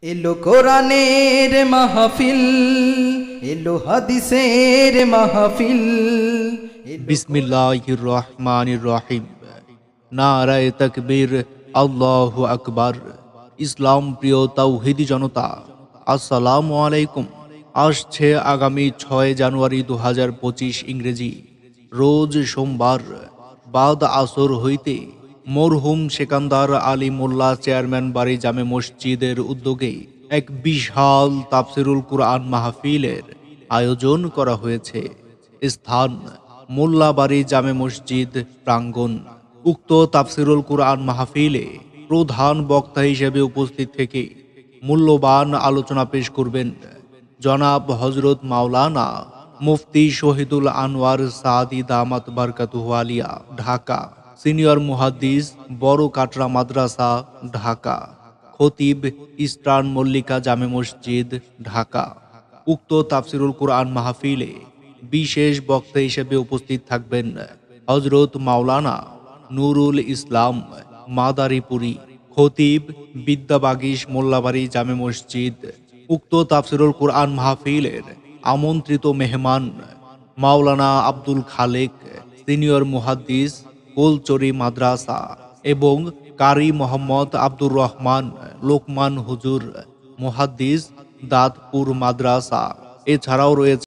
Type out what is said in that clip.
এলো কোরআনের মাহফিল, এলো হাদিসের মাহফিল। বিসমিল্লাহির রহমানির রহিম। নারায়ে তাকবীর, আল্লাহু আকবার। ইসলাম প্রিয় তাওহীদি জনতা, আসসালামু আলাইকুম। আসছে আগামী 6 জানুয়ারি 2025 ইংরেজি, রোজ সোমবার, বাদ আসর হইতে মরহুম সেকান্দার আলী মোল্লা চেয়ারম্যান বাড়ি জামে মসজিদের উদ্যোগে এক বিশাল তাফসিরুল কুরআন মাহফিলের আয়োজন করা হয়েছে। স্থান মোল্লাবাড়ি জামে মসজিদ প্রাঙ্গণ। উক্ত তাফসিরুল কুরআন মাহফিলে প্রধান বক্তা হিসেবে উপস্থিত থেকে মূল্যবান আলোচনা পেশ করবেন জনাব হযরত মাওলানা মুফতি শহীদুল আনোয়ার সাদি দামাত বারকাতুহু আলিয়া, ঢাকা। সিনিয়র মুহাদ্দিস, বড় কাটরা মাদ্রাসা, ঢাকা। খতিব, ইস্টার্ন মল্লিকা জামে মসজিদ, ঢাকা। উক্ত তাফসিরুল কুরআন মাহফিলে বিশেষ বক্তা হিসেবে উপস্থিত থাকবেন হযরত মাওলানা নুরুল ইসলাম মাদারীপুরী, খতিব, বিদ্যাবাগীশ মোল্লাবাড়ি জামে মসজিদ। উক্ত তাফসিরুল কুরআন মাহফিলের আমন্ত্রিত মেহমান মাওলানা আব্দুল খালেক, সিনিয়র মুহাদ্দিস, কুলচরি মাদ্রাসা, এবং কারি মোহাম্মদ আব্দুর রহমান লোকমান হুজুর, মুহাদ্দিস, দাঁতপুর মাদ্রাসা। এছাড়াও রয়েছে